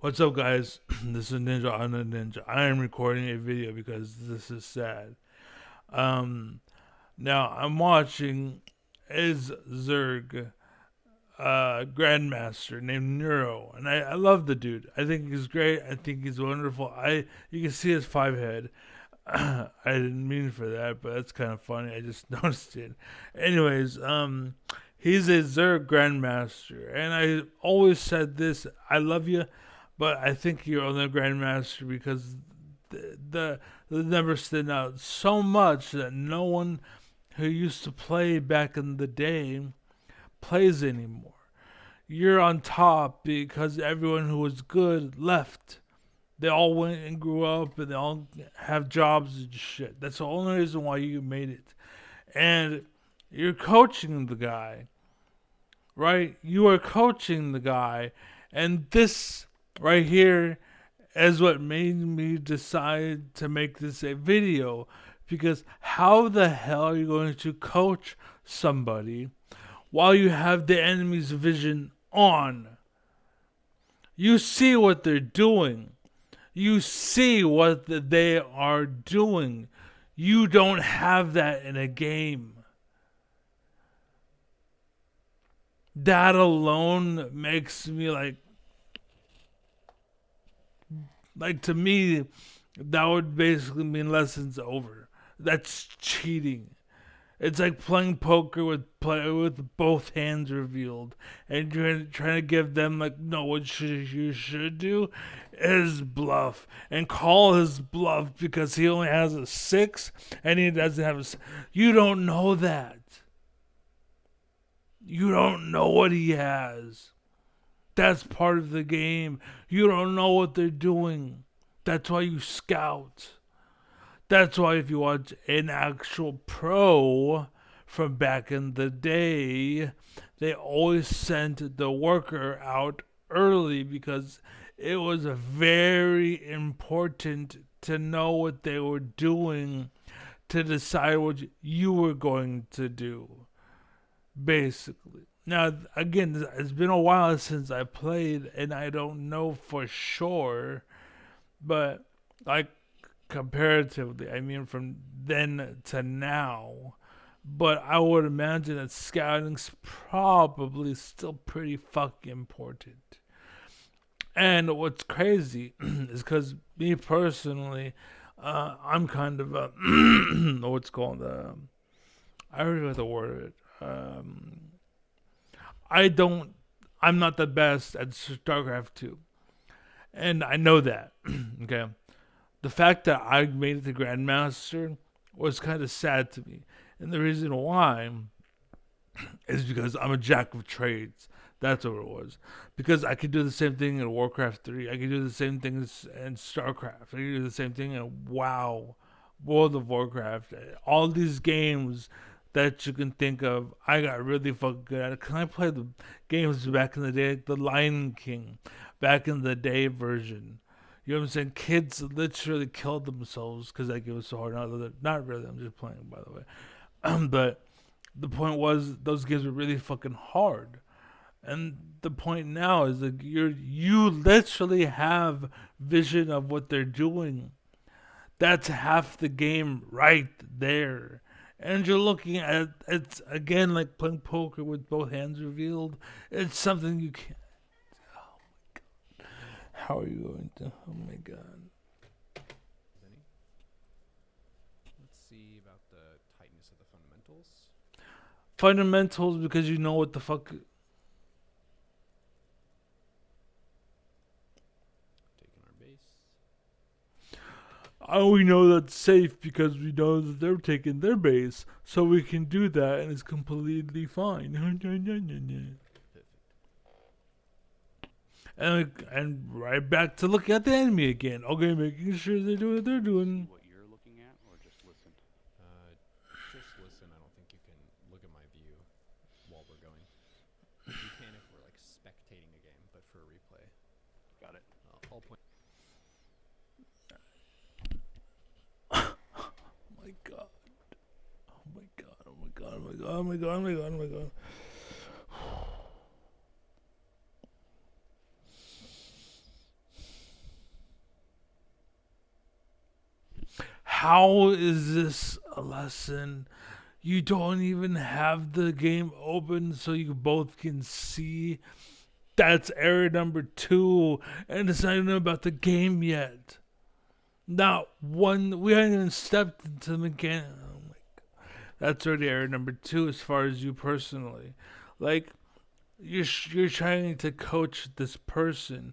What's up, guys? This is Ninja on a Ninja. I am recording a video because this is sad. Um, Now I'm watching is Zerg, Grandmaster named Neuro, and I love the dude. I think he's great. I think he's wonderful. You can see his 5 head. I didn't mean for that, but that's kind of funny. I just noticed it. Anyways, he's a Zerg Grandmaster, and I always said this: I love you, but I think you're on the Grandmaster because the number stood out so much that no one who used to play back in the day plays anymore. You're on top because everyone who was good left. They all went and grew up and they all have jobs and shit. That's the only reason why you made it. And you're coaching the guy, right? You are coaching the guy. And this right here is what made me decide to make this a video. Because how the hell are you going to coach somebody while you have the enemy's vision on? You see what they're doing. You see what they are doing. You don't have that in a game. That alone makes me like to me, that would basically mean lessons over. That's cheating. It's like playing poker with both hands revealed, and you're trying to give them like, no, what you should do is bluff and call his bluff because he only has a 6 and he doesn't have You don't know that. You don't know what he has. That's part of the game. You don't know what they're doing. That's why you scout. That's why if you watch an actual pro from back in the day, they always sent the worker out early because it was very important to know what they were doing to decide what you were going to do, basically. Now, again, it's been a while since I played, and I don't know for sure, but like comparatively, I mean from then to now. But I would imagine that scouting's probably still pretty fucking important. And what's crazy is because me personally, I'm kind of a what's called I already know the word. I don't. I'm not the best at StarCraft 2, and I know that. Okay, the fact that I made it to Grandmaster was kind of sad to me. And the reason why is because I'm a jack of trades. That's what it was. Because I could do the same thing in Warcraft 3. I could do the same thing in StarCraft. I could do the same thing in WoW, World of Warcraft. All these games that you can think of, I got really fucking good at it. Cause I played the games back in the day, like the Lion King, back in the day version. You know what I'm saying? Kids literally killed themselves because that game was so hard. Not really. I'm just playing, by the way. But the point was, those games were really fucking hard. And the point now is that you literally have vision of what they're doing. That's half the game right there. And you're looking at it's again like playing poker with both hands revealed. It's something you can't. Oh my god! How are you going to? Oh my god! Let's see about the tightness of the fundamentals. Fundamentals because you know what the fuck. Taking our base. We know that's safe because we know that they're taking their base, so we can do that, and it's completely fine. Perfect. And right back to looking at the enemy again. Okay, making sure they do what they're doing. What you're looking at, or just listen? Just listen. I don't think you can look at my view while we're going. You can if we're like spectating a game, but for a replay, Got it. I'll point. Oh my god. Oh my god. Oh my god. Oh my god. Oh my god. Oh my god. Oh my god. How is this a lesson? You don't even have the game open so you both can see. That's error number 2, and it's not even about the game yet. Not one. We haven't even stepped into the mechanic. Oh my god, that's already error number 2 as far as you personally. Like you're trying to coach this person,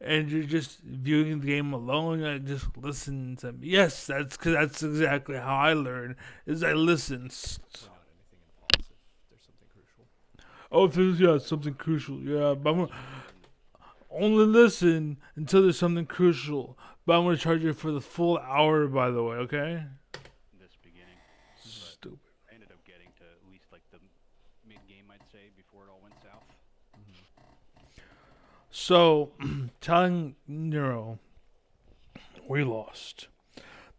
and you're just viewing the game alone. And just listen to me. Yes, that's exactly how I learn. Is I listen. Point out anything in pause if there's something crucial. Oh, if there's something crucial. Yeah, but I'm gonna only listen until there's something crucial. But I'm gonna charge you for the full hour, by the way. Okay? This beginning. But Stupid. I ended up getting to at least like the mid game, I'd say, before it all went south. So, telling Neuro we lost.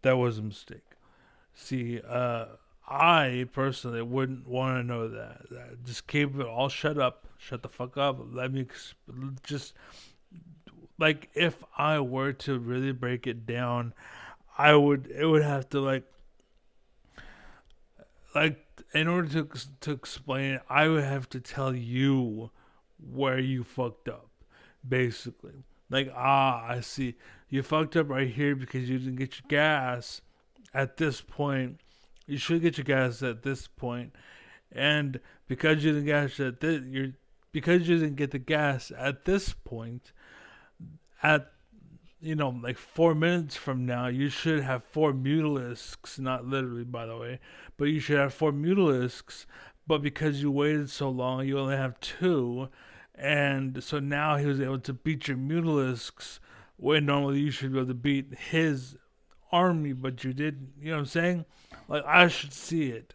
That was a mistake. See, I personally wouldn't want to know that. Just keep it all shut up. Shut the fuck up. Let me just like if I were to really break it down, I would. It would have to like in order to explain it, I would have to tell you where you fucked up, basically. Like, I see. You fucked up right here because you didn't get your gas at this point. You should get your gas at this point, and because you didn't gas at this, because you didn't get the gas at this point, at like 4 minutes from now, you should have 4 mutalisks, not literally, by the way, but you should have 4 mutalisks. But because you waited so long, you only have 2. And so now he was able to beat your mutalisks when normally you should be able to beat his army, but you didn't. You know what I'm saying? Like, I should see it.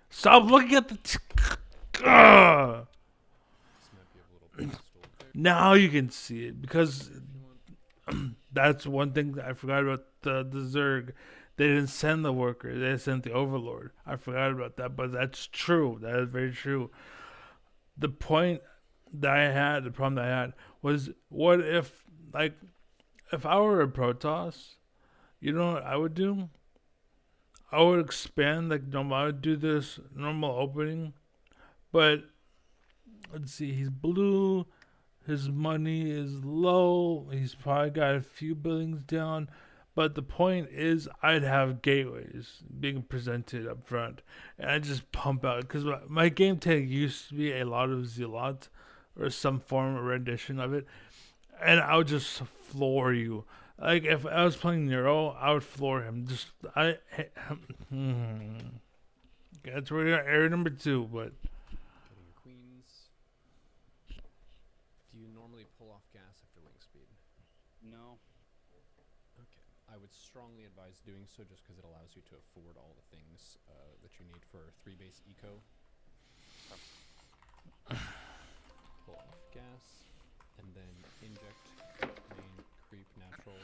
Stop looking at the. Ugh. This might be a little pedestal there Now you can see it because if you want. that's one thing that I forgot about the Zerg. They didn't send the worker. They sent the Overlord. I forgot about that, but that's true. That is very true. The point that I had, the problem that I had, was what if, like, if I were a Protoss, you know what I would do? I would expand, like, normal. I would do this normal opening, but let's see, he's blue. His money is low. He's probably got a few buildings down. But the point is, I'd have gateways being presented up front. And I just pump out. Because my game tag used to be a lot of Zealot or some form of rendition of it. And I would just floor you. Like, if I was playing Neuro, I would floor him. That's where we got area number 2, but. Getting your queens. Do you normally pull off gas after link speed? No. Okay. I would strongly advise doing so just because it allows you to afford all the things that you need for 3-base eco. Pull off gas. And then inject main creep natural.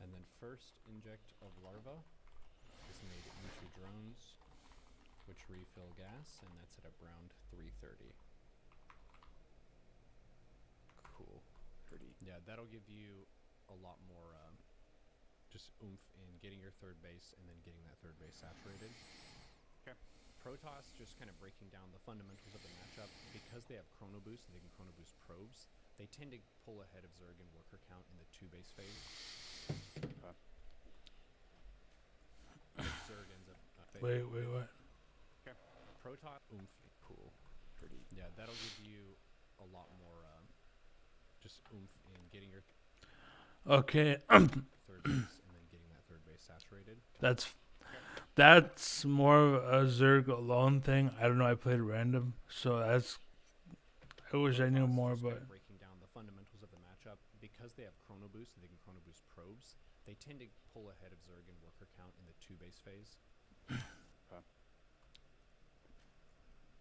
And then first inject of larva is made into drones, which refill gas, and that's at around 330. Cool. Pretty. Yeah, that'll give you a lot more just oomph in getting your third base and then getting that third base saturated. Okay. Protoss, just kind of breaking down the fundamentals of the matchup, because they have Chrono Boost and they can Chrono Boost probes, they tend to pull ahead of Zerg in worker count in the 2-base phase. Zerg ends up Wait, what? Protoss oomph. Cool. Pretty. Yeah, that'll give you a lot more just oomph in getting your Okay. third base and then getting that third base saturated. That's more of a Zerg alone thing. I don't know. I played random, so that's. I wish I knew Protoss, more, just but kinda breaking down the fundamentals of the matchup, because they have Chrono Boost and they can Chrono Boost probes, they tend to pull ahead of Zerg in worker count in the 2-base phase.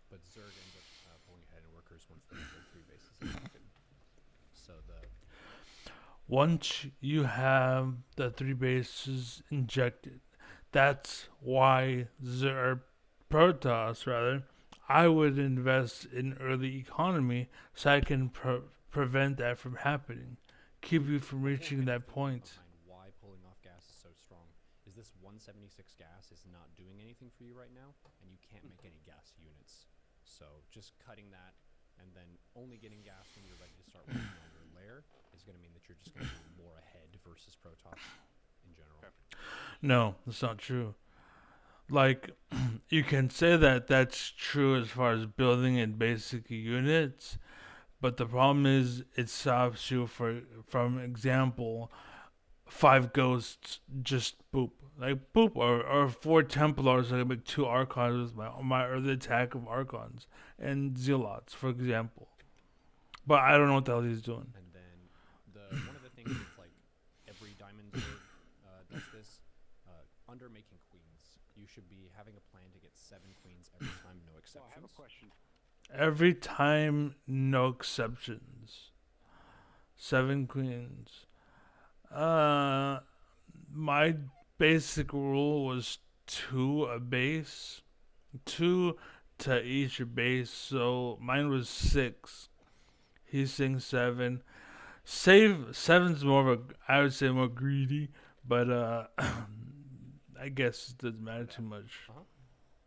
But Zerg ends up pulling ahead in workers once they have their 3 bases injected. So once you have the 3 bases injected, that's why Protoss rather. I would invest in early economy so I can prevent that from happening, keep you from the whole reaching kind of that thinking point. behind why this 176 gas is not doing anything for you right now, and you can't make any gas units. So just cutting that and then only getting gas when you're ready to start working on your lair is going to mean that you're just going to be more ahead versus Protoss in general. No, that's not true. Like, you can say that that's true as far as building in basic units, but the problem is it stops you from example, 5 ghosts just boop. Like boop, or 4 Templars. I can make 2 Archons with my early attack of Archons and Zealots, for example. But I don't know what the hell he's doing. And then one of the things that's like every diamond Zerg does this, under making queens, you should be having a plan to get 7 queens every time, no So exceptions. I have a question. Every time, no exceptions. 7 queens. My basic rule was 2 a base, 2 to each base. So mine was 6. He's saying 7. Save 7's more of a, I would say, more greedy, but I guess it doesn't matter too much.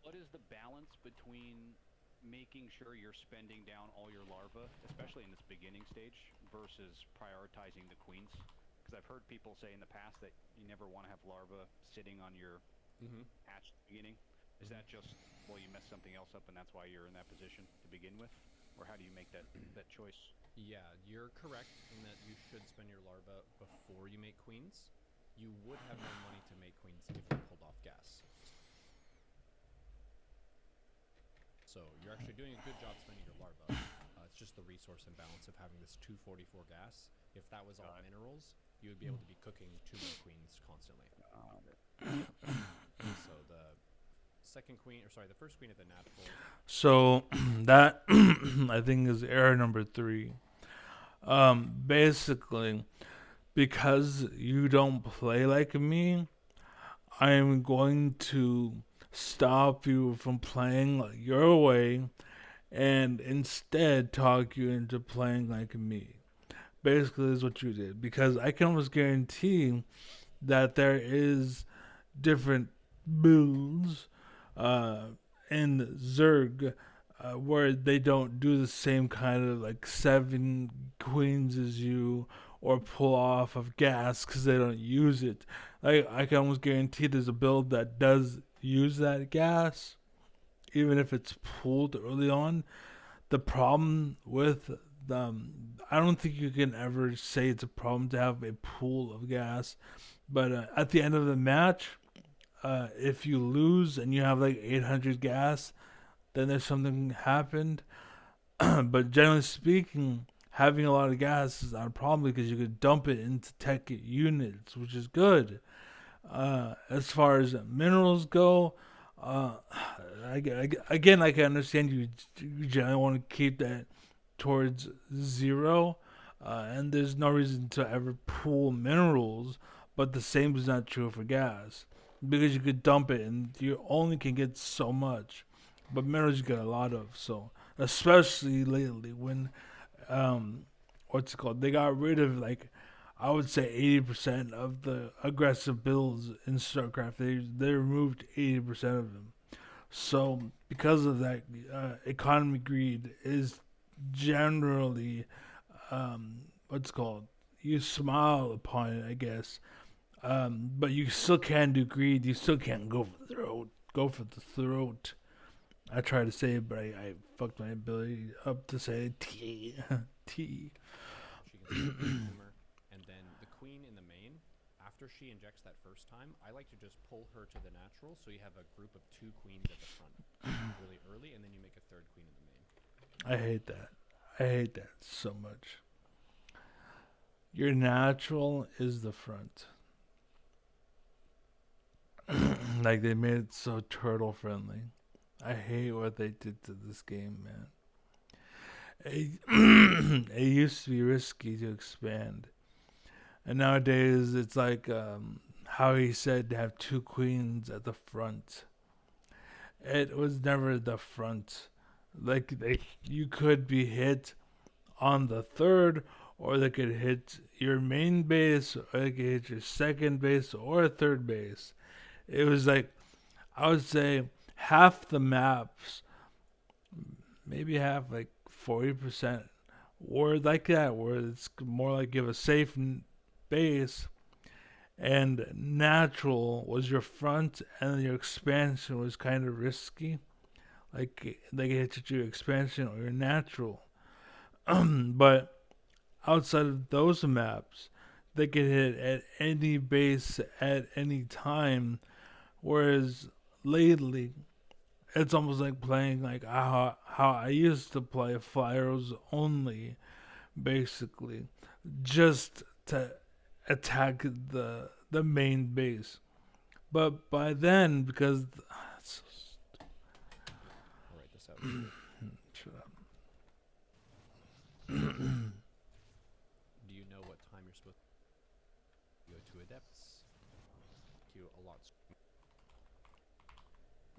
What is the balance between making sure you're spending down all your larvae, especially in this beginning stage, versus prioritizing the queens? Because I've heard people say in the past that you never want to have larvae sitting on your hatch at the beginning. Is that just, well, you messed something else up and that's why you're in that position to begin with? Or how do you make that choice? Yeah, you're correct in that you should spend your larvae before you make queens. You would have more money to make queens if you pulled off gas. So you're actually doing a good job spending your larvae. It's just the resource imbalance of having this 244 gas. If that was all minerals, you would be able to be cooking 2 more queens constantly. So the first queen of the natural. So that I think is error number 3. Basically, because you don't play like me, I am going to stop you from playing your way and instead talk you into playing like me. Basically, is what you did. Because I can almost guarantee that there is different builds in Zerg where they don't do the same kind of like 7 queens as you or pull off of gas because they don't use it. I can almost guarantee there's a build that does use that gas, even if it's pulled early on. The problem with I don't think you can ever say it's a problem to have a pool of gas, but at the end of the match, if you lose and you have like 800 gas, then there's something happened. But generally speaking, having a lot of gas is not a problem because you could dump it into tech units, which is good. As far as minerals go, again, I can understand you generally want to keep that towards 0, and there's no reason to ever pool minerals, but the same is not true for gas because you could dump it and you only can get so much, but minerals you get a lot of. So especially lately when what's it called? They got rid of like I would say 80% of the aggressive builds in StarCraft. They removed 80% of them. So because of that, economy greed is generally what's it called. You smile upon it, I guess. But you still can't do greed. You still can't go for the throat. Go for the throat. I tried to say it, but I fucked my ability up to say T. T. She can start with tumor, and then the queen in the main. After she injects that first time, I like to just pull her to the natural, so you have a group of 2 queens at the front really early, and then you make a 3rd queen in the main. I hate that. I hate that so much. Your natural is the front. Like they made it so turtle friendly. I hate what they did to this game, man. It used to be risky to expand, and nowadays it's like how he said to have 2 queens at the front. It was never the front. Like you could be hit on the 3rd, or they could hit your main base, or they could hit your 2nd base or 3rd base. It was like, I would say half the maps, maybe half, like 40%, were like that, where it's more like you have a safe base, and natural was your front, and your expansion was kind of risky. Like they get hit your expansion or your natural. But outside of those maps, they can hit at any base at any time. Whereas lately, it's almost like playing like how I used to play flyers only, basically, just to attack the main base. But by then, because I'll write this out too. shut up. Do you know what time you're supposed to go to adepts? You a lot.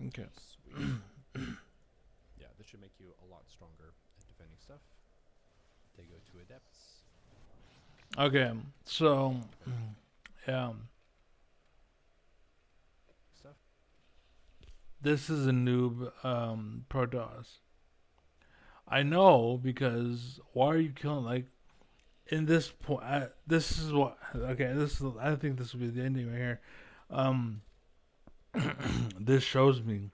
Okay. Sweet. Yeah, this should make you a lot stronger at defending stuff. They go to adepts. Okay. So, yeah, Stuff. this is a noob Protoss. I know because why are you killing like in this point? This is what okay. This is I think this will be the ending right here. Um, this shows me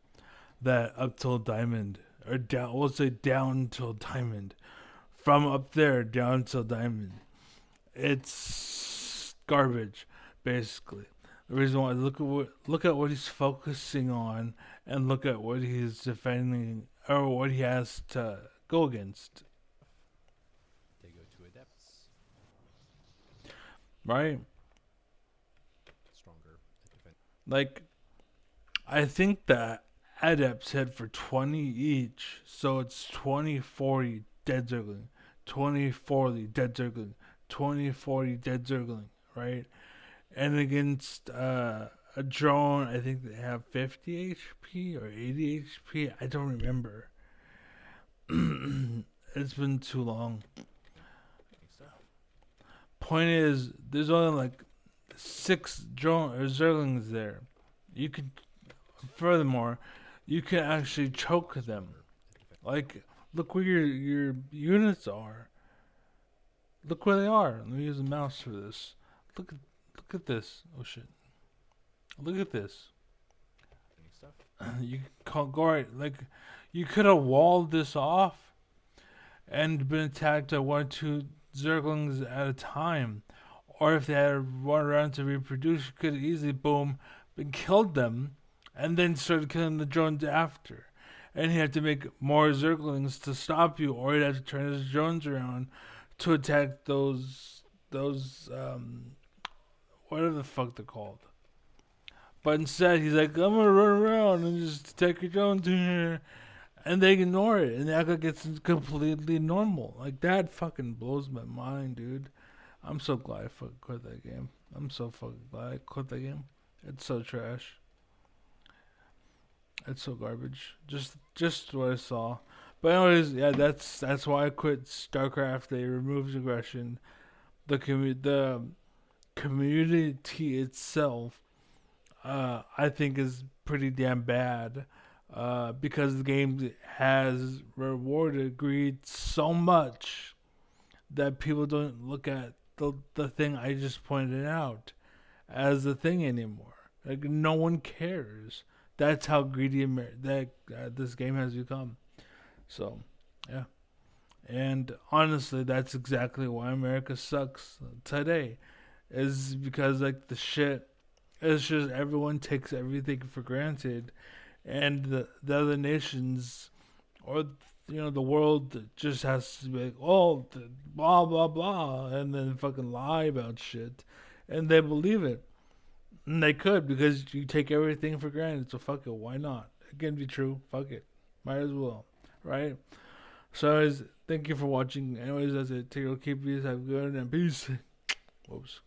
that up till diamond or down, we'll say down till diamond, from up there down till diamond, it's garbage, basically. The reason why look at what he's focusing on, and look at what he's defending or what he has to go against, They go to adepts. right? Stronger at defending. Like I think that adepts hit for 20 each, so it's 20-40 dead circling, 20-40 dead circling, 20-40 dead circling, right? And against a drone, I think they have 50 HP or 80 HP. I don't remember. It's been too long. Stuff. Point is, there's only like 6 drone or zerglings there. You could, furthermore, you can actually choke them. Like, look where your units are. Look where they are. Let me use the mouse for this. Look at this. Oh shit. Look at this. Stuff. You can't go right. Like, you could have walled this off and been attacked at 1 or 2 zerglings at a time. Or if they had run around to reproduce, you could have easily boom and killed them, and then started killing the drones after. And he had to make more zerglings to stop you, or he'd have to turn his drones around to attack those whatever the fuck they're called. But instead, he's like, I'm gonna run around and just attack your drones here, and they ignore it, and they act like it's completely normal. Like that fucking blows my mind, dude. I'm so glad I fucking quit that game. I'm so fucking glad I quit that game. It's so trash. It's so garbage. Just what I saw. But anyways, yeah, that's why I quit StarCraft. They removed aggression. The community itself, I think, is pretty damn bad. Because the game has rewarded greed so much that people don't look at the thing I just pointed out as a thing anymore. Like no one cares. That's how greedy this game has become. So, yeah. And honestly, that's exactly why America sucks today. Is because like the shit, it's just everyone takes everything for granted, and the other nations, or the world just has to be like, oh, blah blah blah, and then fucking lie about shit, and they believe it. And they could, because you take everything for granted. So fuck it. Why not? It can be true. Fuck it. Might as well. Right? So, anyways, thank you for watching. Anyways, that's it. Take care. Keep peace. Have good and peace. Whoops.